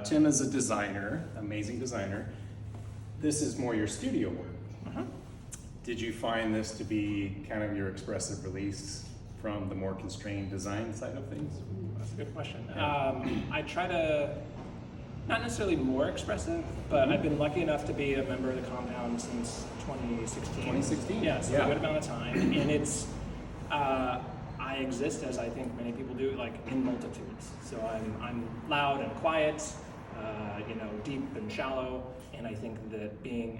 Tim is a designer, amazing designer. This is more your studio work. Did you find this to be kind of your expressive release from the more constrained design side of things? That's a good question. I try to, not necessarily more expressive, but I've been lucky enough to be a member of the compound since 2016. 2016? Yeah, so a good amount of time. And it's, I exist, as I think many people do, like in multitudes. So I'm loud and quiet, deep and shallow. And I think that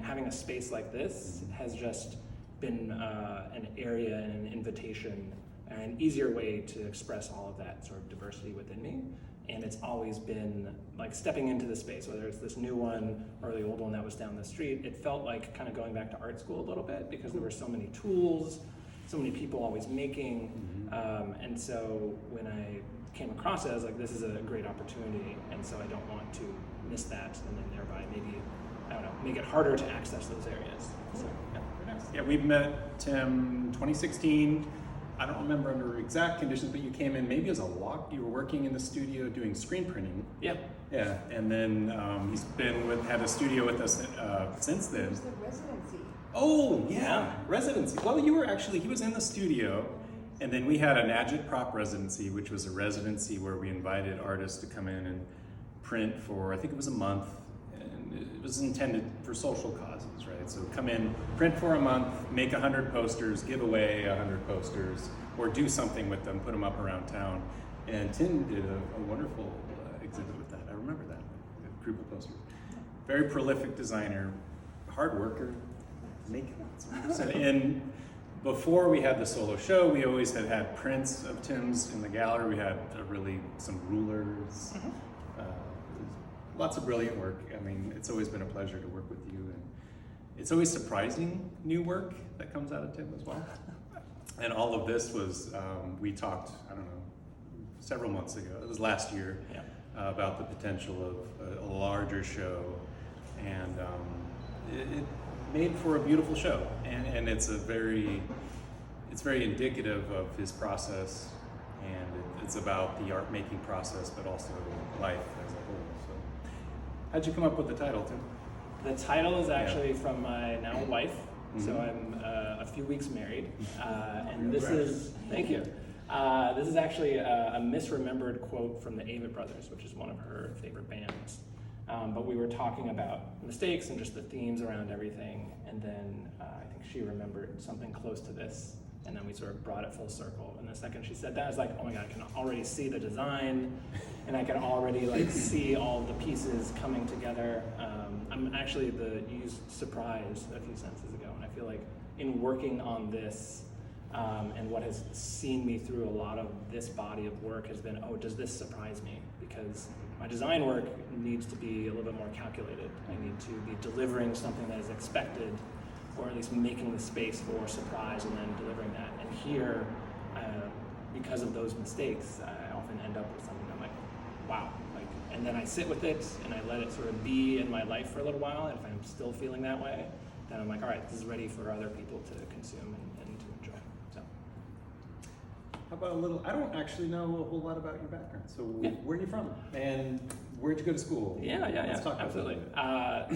having a space like this has just been an area and an invitation, an easier way to express all of that sort of diversity within me. And it's always been like stepping into the space, whether it's this new one or the old one that was down the street. It felt like kind of going back to art school a little bit because there were so many tools, so many people always making. And so when I came across it, I was like, this is a great opportunity. And so I don't want to miss that and then thereby maybe, I don't know, make it harder to access those areas. So, yeah, we met Tim 2016. I don't remember under exact conditions, but you came in maybe as a walk. You were working in the studio doing screen printing. Yeah. Yeah, and then he's had a studio with us since then. It was the residency. Oh yeah, residency. Well, he was in the studio, and then we had an Agit Prop residency, which was a residency where we invited artists to come in and print for, I think it was a month, and it was intended for social causes, right? So come in, print for a month, make 100 posters, give away 100 posters, or do something with them, put them up around town. And Tim did a wonderful exhibit with that. I remember that, a group of posters. Very prolific designer, hard worker, making lots. And before we had the solo show, we always had prints of Tim's in the gallery. We had some rulers, lots of brilliant work. I mean, it's always been a pleasure to work with you, and it's always surprising new work that comes out of Tim as well. And all of this was, we talked, I don't know, several months ago, it was last year, about the potential of a larger show, and it made for a beautiful show, and it's very indicative of his process, and it's about the art making process, but also life as a whole. So, how'd you come up with the title, Tim? The title is actually from my now wife. So I'm a few weeks married, and this is, thank you. This is actually a misremembered quote from the Avett Brothers, which is one of her favorite bands. But we were talking about mistakes and just the themes around everything, and then I think she remembered something close to this, and then we sort of brought it full circle. And the second she said that, I was like, oh my God, I can already see the design, and I can already see all the pieces coming together. I'm actually you used surprise a few sentences ago, and I feel like in working on this, and what has seen me through a lot of this body of work has been, does this surprise me? Because my design work needs to be a little bit more calculated. I need to be delivering something that is expected, or at least making the space for surprise and then delivering that. And here, because of those mistakes, I often end up with something I'm like, wow. And then I sit with it and I let it sort of be in my life for a little while. And if I'm still feeling that way, then I'm like, all right, this is ready for other people to consume and to enjoy. So, How about I don't actually know a whole lot about your background. So where are you from? And where'd you go to school? Let's talk absolutely.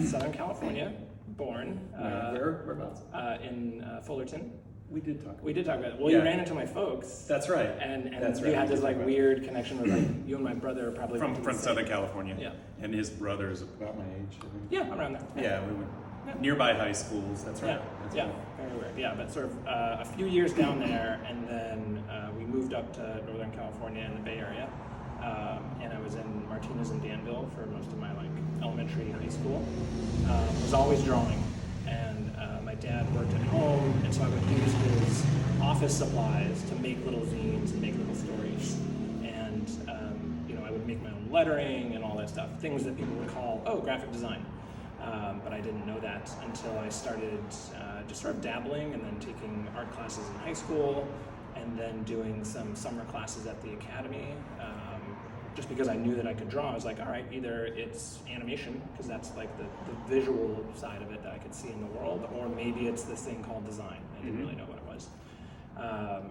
Southern California, born. Whereabouts? In Fullerton. We did talk about it. Well, you ran into my folks. That's right. And That's you right. had this weird connection with you and my brother are probably from Southern California. Yeah. And his brother is about my age, I think. Yeah, around there. Yeah, we went nearby high schools. That's right. Very weird. Yeah, but sort of a few years down there, and then we moved up to Northern California in the Bay Area, and I was in Martinez and Danville for most of my elementary, high school. Was always drawing, and my dad worked at home, and so I would use his office supplies to make little zines and make little stories, and I would make my own lettering and all that stuff, things that people would call graphic design. But I didn't know that until I started just sort of dabbling and then taking art classes in high school and then doing some summer classes at the academy. Just because I knew that I could draw, I was like, all right, either it's animation, because that's the visual side of it that I could see in the world, or maybe it's this thing called design. I didn't really know what it was.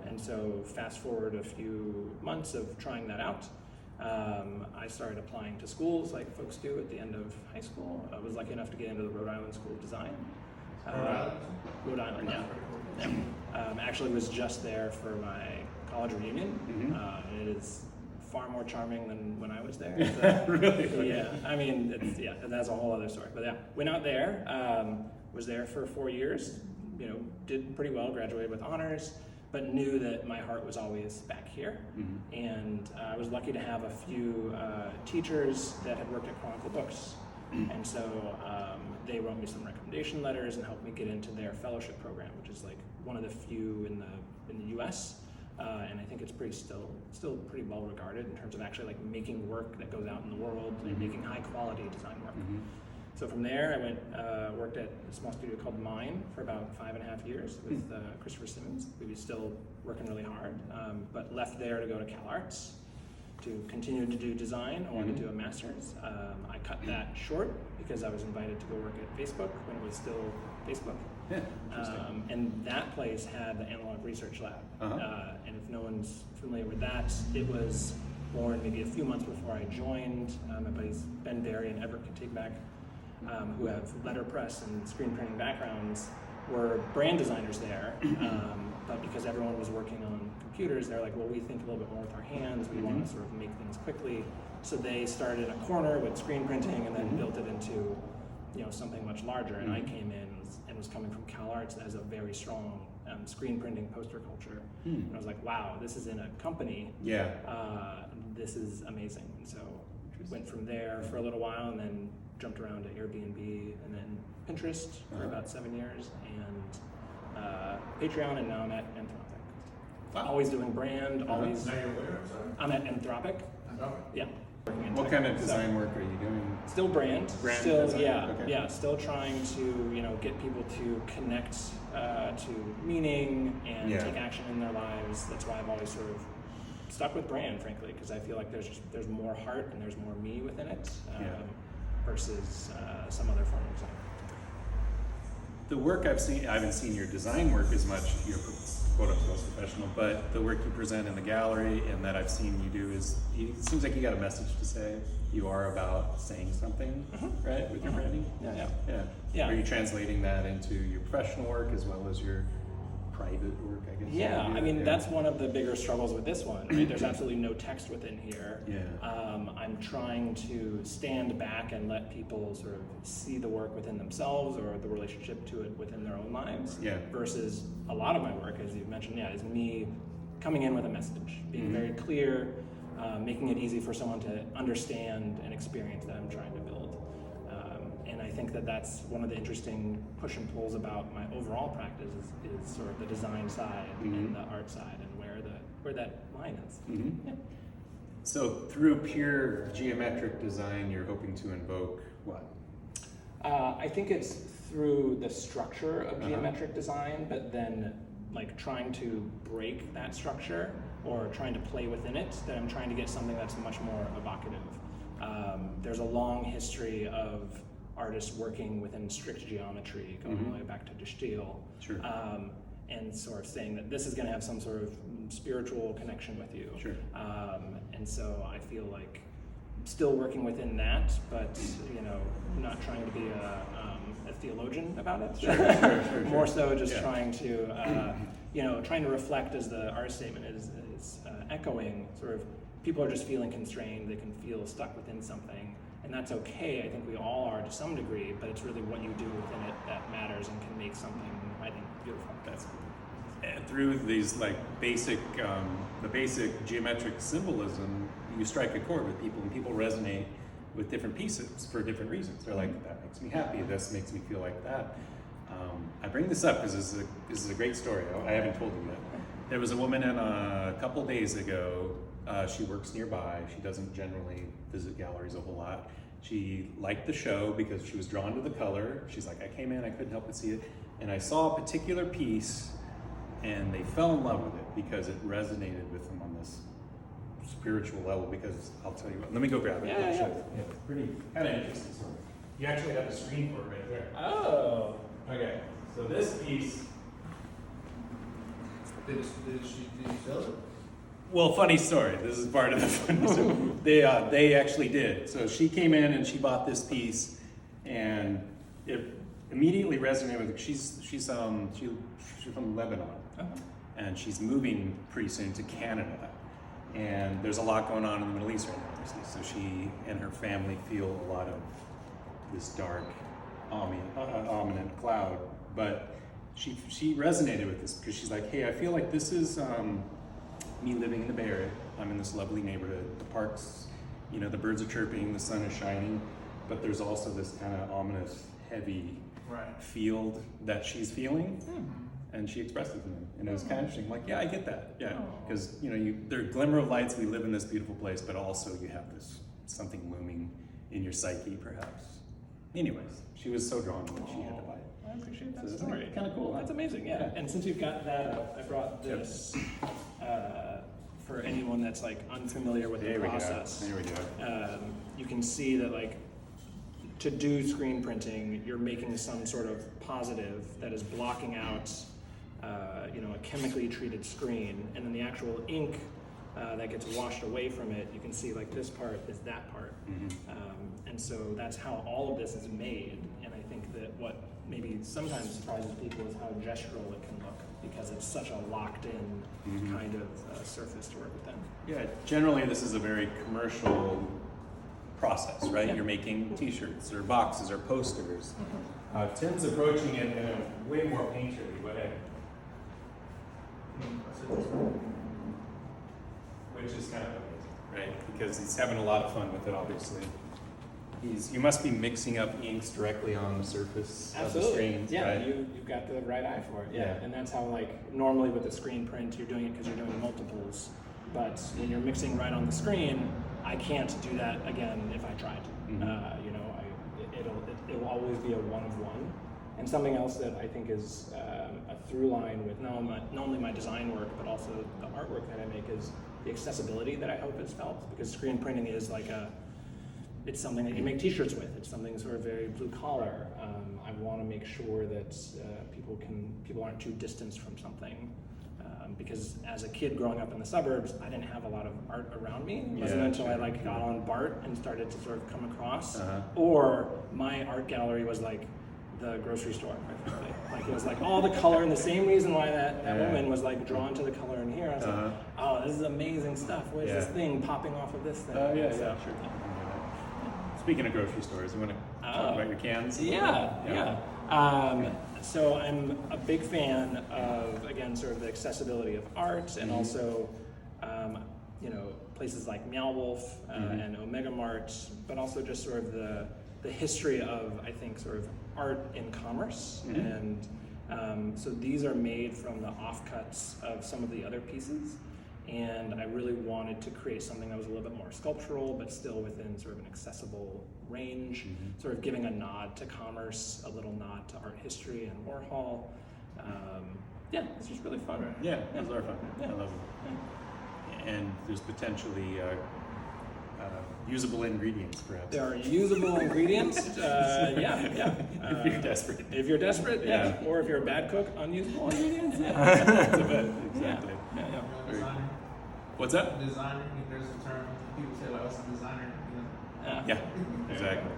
And so fast forward a few months of trying that out, I started applying to schools like folks do at the end of high school. I was lucky enough to get into the Rhode Island School of Design. Rhode Island, yeah. Actually was just there for my college reunion. And it is far more charming than when I was there. So, really? Yeah, I mean, that's a whole other story. But yeah, went out there, was there for 4 years, did pretty well, graduated with honors, but knew that my heart was always back here. And I was lucky to have a few teachers that had worked at Chronicle Books. And so they wrote me some recommendation letters and helped me get into their fellowship program, which is like one of the few in the U.S. And I think it's still pretty well regarded in terms of actually like making work that goes out in the world and making high quality design work. So from there, I went worked at a small studio called Mine for about 5.5 years with Christopher Simmons. We were still working really hard, but left there to go to CalArts to continue to do design. I wanted to do a master's. I cut that short because I was invited to go work at Facebook when it was still Facebook. And that place had the Analog Research Lab. And if no one's familiar with that, it was born maybe a few months before I joined. My buddies Ben Berry and Everett Katigback, who have letterpress and screen printing backgrounds, were brand designers there. But because everyone was working on computers, they're like, well, we think a little bit more with our hands. We want to sort of make things quickly. So they started a corner with screen printing and then built it into something much larger. And I came in and was coming from CalArts that has a very strong screen printing poster culture. And I was like, wow, this is in a company. This is amazing. And so went from there for a little while and then jumped around to Airbnb and then Pinterest for about 7 years and Patreon, and now I'm at Anthropic. Wow. Always doing brand, always. Now you're where? I'm at Anthropic. Yeah. What kind of design work are you doing? Still brand. Brand Still, design, still trying to get people to connect to meaning and take action in their lives. That's why I've always sort of stuck with brand, frankly, because I feel like there's more heart and there's more me within it versus some other form of design. The work I haven't seen your design work as much, your quote-unquote professional, but the work you present in the gallery and that I've seen you do it seems like you got a message to say. You are about saying something, right, with your branding? Yeah. Are you translating that into your professional work as well as your private work, I guess? Yeah, I mean, that's one of the bigger struggles with this one, right? There's absolutely no text within here. I'm trying to stand back and let people sort of see the work within themselves or the relationship to it within their own lives. Versus a lot of my work, as you've mentioned, is me coming in with a message, being very clear, making it easy for someone to understand an experience that I'm trying to build. And I think that that's one of the interesting push and pulls about my overall practice is sort of the design side and the art side and where that line is. So through pure geometric design, you're hoping to invoke what? I think it's through the structure of geometric design, but then like trying to break that structure or trying to play within it, that I'm trying to get something that's much more evocative. There's a long history of artists working within strict geometry, going all the way back to De Stijl, and sort of saying that this is going to have some sort of spiritual connection with you. And so I feel like still working within that, but not trying to be a theologian about it. More so just trying to reflect, as the art statement is echoing, sort of people are just feeling constrained, they can feel stuck within something. And that's okay, I think we all are to some degree, but it's really what you do within it that matters and can make something, I think, beautiful. Through these like the basic geometric symbolism, you strike a chord with people, and people resonate with different pieces for different reasons. They're like, that makes me happy, this makes me feel like that. I bring this up because this is a great story. I haven't told you yet. There was a woman in a couple days ago, she works nearby, she doesn't generally visit galleries a whole lot. She liked the show because she was drawn to the color. She's like, I came in, I couldn't help but see it. And I saw a particular piece and they fell in love with it because it resonated with them on this spiritual level. Because I'll tell you what, let me go grab it. Yeah. It's pretty kind of interesting story. You actually have the screen for it right there. Oh. Okay, so this piece. Did you sell it? Well, funny story. This is part of the funny story. They actually did. So she came in and she bought this piece, and it immediately resonated with her. She's from Lebanon, and she's moving pretty soon to Canada. And there's a lot going on in the Middle East right now, obviously. So she and her family feel a lot of this dark, ominous cloud. But she resonated with this because she's like, hey, I feel like this is me living in the Bay Area. I'm in this lovely neighborhood. The parks, the birds are chirping, the sun is shining, but there's also this kind of ominous, heavy field that she's feeling. And she expressed it to me, and it was kind of interesting. I'm like, yeah, I get that, yeah, because there are glimmer of lights. We live in this beautiful place, but also you have this something looming in your psyche, perhaps. Anyways, she was so drawn to it, she had to buy it. I appreciate that So story. Kind of cool. That's amazing, yeah. And since you've got that up, I brought this for anyone that's like unfamiliar with the process. There we go. You can see that like to do screen printing, you're making some sort of positive that is blocking out a chemically treated screen, and then the actual ink that gets washed away from it, you can see like this part is that part. And so that's how all of this is made, and I think that what maybe sometimes surprises people is how gestural it can look, because it's such a locked in kind of surface to work within. Yeah, generally this is a very commercial process, right? Yeah. You're making t-shirts or boxes or posters. Tim's approaching it in a way more painterly way. Which is kind of amazing, right? Because he's having a lot of fun with it, obviously. You must be mixing up inks directly on the surface of the screens, yeah, right? You've got the right eye for it, Yeah. And that's how like normally with the screen print, you're doing it because you're doing multiples, but when you're mixing right on the screen, I can't do that again if I tried. It'll always be a one of one. And something else that I think is a through line with not only my design work, but also the artwork that I make is the accessibility that I hope is felt, because screen printing is like it's something that you make t-shirts with. It's something sort of very blue collar. I want to make sure that people aren't too distanced from something. Because as a kid growing up in the suburbs, I didn't have a lot of art around me. It wasn't until I got on BART and started to sort of come across, or my art gallery was like the grocery store, frankly. Like it was like all the color, and the same reason why that woman was like drawn to the color in here. I was like, oh, this is amazing stuff. What is this thing popping off of this thing? Sure. Speaking of grocery stores, you want to talk about your cans? Yeah. So I'm a big fan of, again, sort of the accessibility of art, and also, places like Meow Wolf and Omega Mart, but also just sort of the history of, I think, sort of art in commerce. And so these are made from the offcuts of some of the other pieces. And I really wanted to create something that was a little bit more sculptural, but still within sort of an accessible range, sort of giving a nod to commerce, a little nod to art history and Warhol. It's just really fun. Yeah, those are fun. Yeah. I love them. Yeah. And there's potentially usable ingredients, perhaps. There are usable ingredients. If you're desperate. If you're desperate, or if you're a bad cook, unusable ingredients. That's a bit, exactly. Designer. What's that? Designer. If there's a term, people say like, "What's a designer?" Yeah, exactly.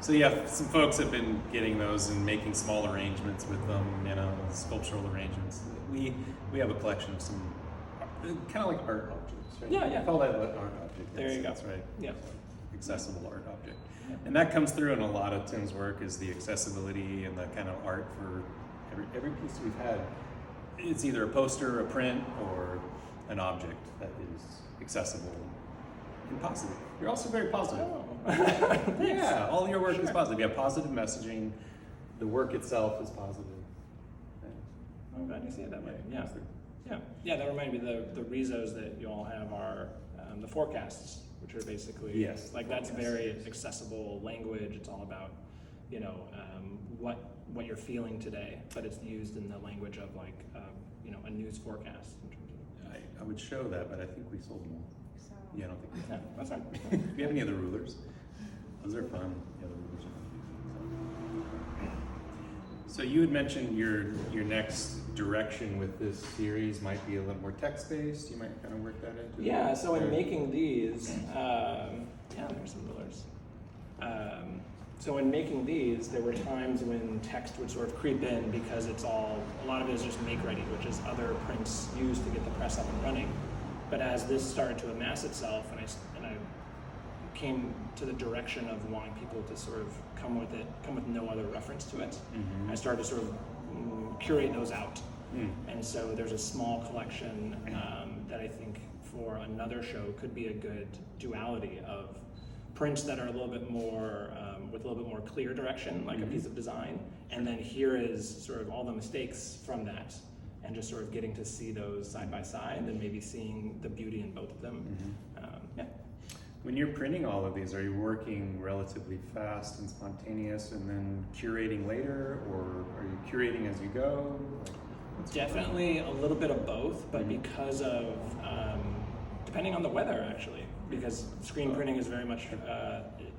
So some folks have been getting those and making small arrangements with them, sculptural arrangements. We have a collection of some kind of like art objects, right? Yeah. I call that an art object. There you go. That's right. Yeah. Accessible art object. And that comes through in a lot of Tim's work, is the accessibility and the kind of art for every piece we've had. It's either a poster, a print, or an object that is accessible and positive. You're also very positive. Yeah, all your work is positive. You have positive messaging. The work itself is positive. I'm glad you see it that way. Yeah. That reminded me, the rezos that you all have are the forecasts, which are basically that's very accessible language. It's all about what you're feeling today, but it's used in the language of a news forecast in terms of. I would show that, but I think we sold them all. Yeah, I don't think we Yeah, that's fine. Do you have any other rulers? Those are fun. The other rulers are fun. So you had mentioned your next direction with this series might be a little more text-based. You might kind of work that into it. Yeah, so in making these, there's some rulers. So in making these, there were times when text would sort of creep in because a lot of it is just make-ready, which is other prints used to get the press up and running. But as this started to amass itself, and I came to the direction of wanting people to sort of come with no other reference to it, I started to sort of curate those out. And so there's a small collection that I think for another show could be a good duality of prints that are a little bit more, with a little bit more clear direction, like a piece of design, and then here is sort of all the mistakes from that, and just sort of getting to see those side by side, and maybe seeing the beauty in both of them. When you're printing all of these, are you working relatively fast and spontaneous and then curating later, or are you curating as you go? Definitely a little bit of both, but because of, depending on the weather actually, because screen printing is very much,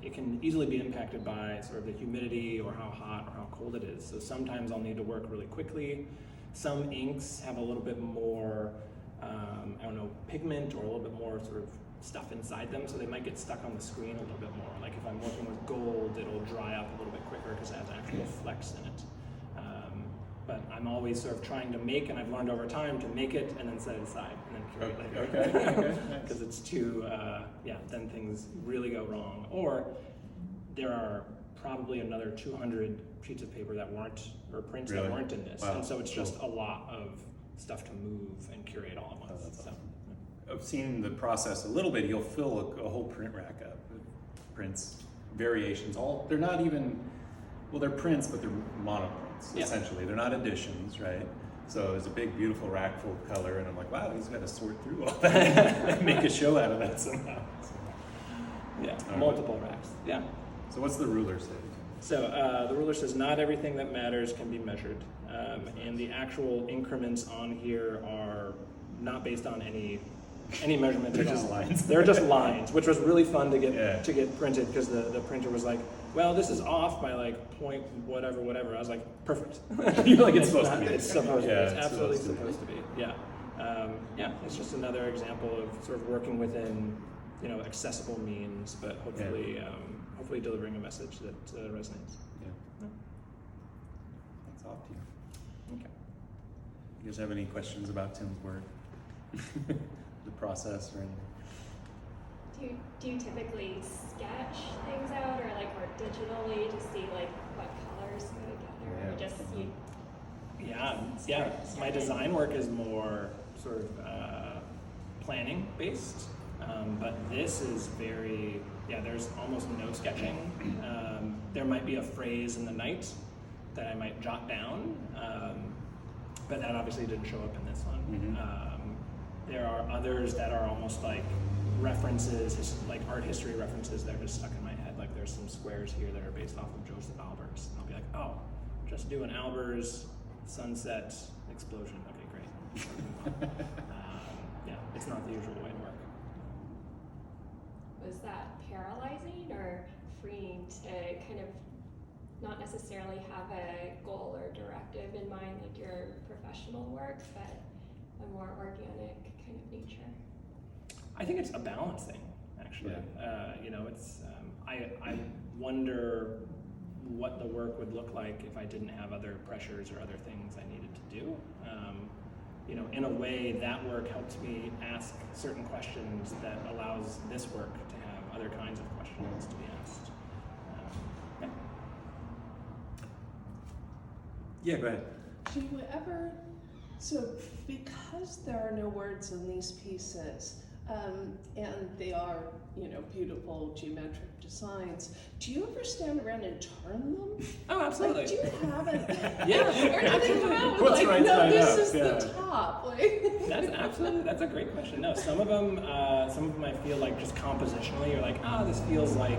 it can easily be impacted by sort of the humidity or how hot or how cold it is. So sometimes I'll need to work really quickly. Some inks have a little bit more, pigment or a little bit more sort of stuff inside them, so they might get stuck on the screen a little bit more. Like if I'm working with gold, it'll dry up a little bit quicker because it has actual flecks in it. But I'm always sort of trying to make, and I've learned over time to make it and then set it aside and then curate later. Because it's too, then things really go wrong. Or there are probably another 200 sheets of paper that weren't, or prints that weren't in this. Wow. And so it's just a lot of stuff to move and curate all at once. That's awesome. I've seen the process a little bit. You'll fill a whole print rack up with prints, variations. They're not even, they're prints, but they're monoprints, essentially. They're not editions, right? So there's a big, beautiful rack full of color, and I'm like, wow, he's got to sort through all that and make a show out of that somehow. Multiple racks, So what's the ruler say? So the ruler says not everything that matters can be measured, and the actual increments on here are not based on any measurement. They're just lines. They're just lines, which was really fun to get printed, because the printer was like, well, this is off by like point whatever. I was like, perfect. You're like, it's supposed to be. It's supposed to be. It's absolutely supposed to be. It's just another example of sort of working within, accessible means, but hopefully delivering a message that resonates. That's off to you. Okay. You guys have any questions about Tim's work? The process or anything? Do you typically sketch things out or digitally to see what colors go together, or just you? My design work is more sort of planning based, but this is very there's almost no sketching. There might be a phrase in the night that I might jot down, but that obviously didn't show up in this one. There are others that are almost like references, like art history references that are just stuck in my head. Like there's some squares here that are based off of Joseph Albers. And I'll be like, oh, just do an Albers sunset explosion. Okay, great. It's not the usual way to work. Was that paralyzing or freeing to kind of not necessarily have a goal or directive in mind, like your professional work, but a more organic kind of nature? I think it's a balancing, actually. It's I wonder what the work would look like if I didn't have other pressures or other things I needed to do. In a way, that work helps me ask certain questions that allows this work to have other kinds of questions to be asked. Go ahead. Do you ever, so because there are no words in these pieces, and they are, beautiful geometric designs, do you ever stand around and turn them? Oh, absolutely. Like, do you have it? Yeah, or do they come out with What's right no, side this up? is the top? That's a great question. No, some of them I feel like just compositionally, you're like, this feels like,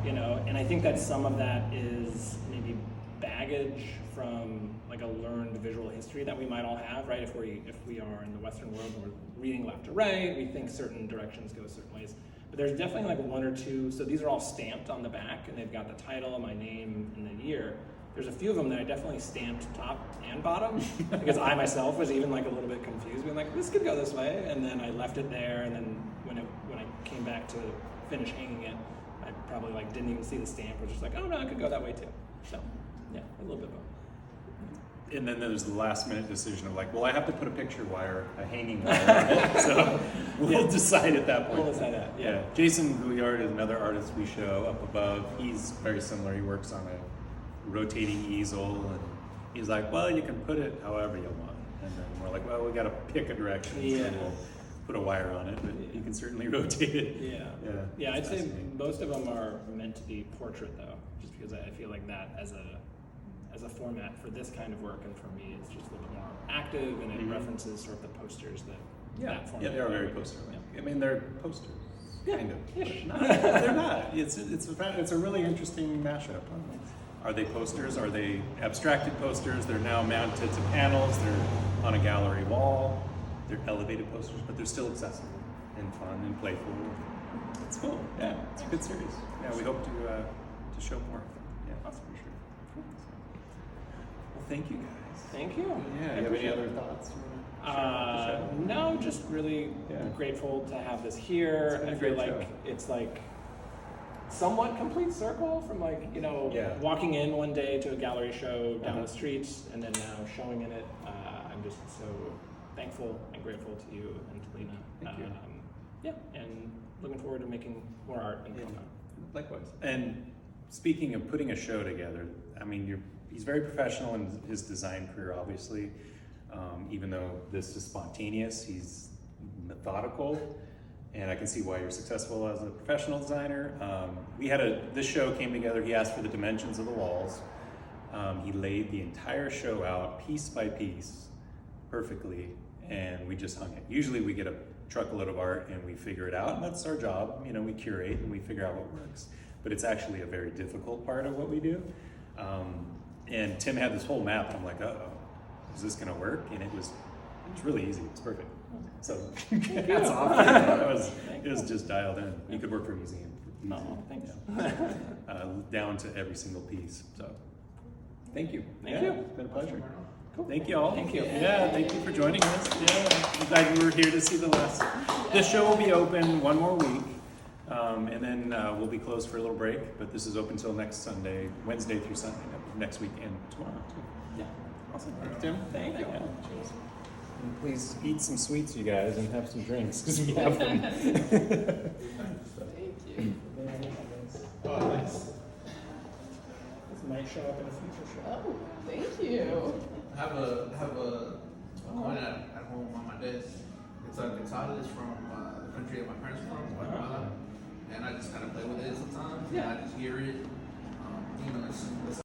and I think that some of that is maybe baggage from like a learned visual history that we might all have, right? If we are in the Western world and we're reading left to right, we think certain directions go certain ways. But there's definitely like one or two, so these are all stamped on the back and they've got the title, my name, and the year. there's a few of them that I definitely stamped top and bottom because I myself was even like a little bit confused, being like, this could go this way, and then I left it there, and then when I came back to finish hanging it, I probably like didn't even see the stamp, was just like, oh no, it could go that way too. So yeah, a little bit of both. And then there's the last minute decision of like, well, I have to put a picture wire, a hanging wire on it, so we'll decide at that point. We'll decide that, yeah. Jason Gouillard is another artist we show up above. He's very similar. He works on a rotating easel, and he's like, well, you can put it however you want. And then we're like, well, we got to pick a direction, so we'll put a wire on it, but you can certainly rotate it. Yeah, I'd say most of them are meant to be portrait though, just because I feel like that as a format for this kind of work, and for me it's just a little bit more active, and it references sort of the posters that format. Yeah, they are very poster-like. I mean, they're posters, kind of. Ish. But they're not. It's a really interesting mashup. Are they posters? Are they abstracted posters? They're now mounted to panels. They're on a gallery wall. They're elevated posters, but they're still accessible and fun and playful. It's cool. Yeah, it's a good series. Yeah, we hope to show more. Yeah, that's for sure. Cool. Well, thank you guys. Thank you. Yeah, you have any other thoughts? No, just really grateful to have this here. I feel like it's like somewhat complete circle from like, walking in one day to a gallery show down the streets, and then now showing in it. I'm just so thankful and grateful to you and to Lena. Thank you. And looking forward to making more art and film. Likewise. And speaking of putting a show together, I mean, he's very professional in his design career, obviously. Even though this is spontaneous, he's methodical, and I can see why you're successful as a professional designer. This show came together. He asked for the dimensions of the walls. He laid the entire show out piece by piece perfectly, and we just hung it. Usually we get a truckload of art and we figure it out, and that's our job. We curate and we figure out what works. But it's actually a very difficult part of what we do. And Tim had this whole map, and I'm like, uh-oh, is this gonna work? And it was really easy. It was perfect. So that's awesome. It was just dialed in. You could work for a museum. Oh, thanks. Down to every single piece. So thank you. Thank you. It's been a pleasure. Cool. Thank you all. Thank you. Yeah, thank you for joining us. Yeah, I'm glad you were here to see the last. This show will be open one more week, and then we'll be closed for a little break. But this is open till next Sunday, Wednesday through Sunday, next week and tomorrow too. Yeah. Awesome. Thanks, Tim. Thank you. Yeah. Cheers. And please eat some sweets, you guys, and have some drinks because we have them. Thank you. Oh, nice. This might show up in a future show. Oh, thank you. I have a coin at home on my desk. It's a Quetzal. It's from the country that my parents are from, Guatemala. And I just kind of play with it sometimes. Yeah. And I just hear it. It's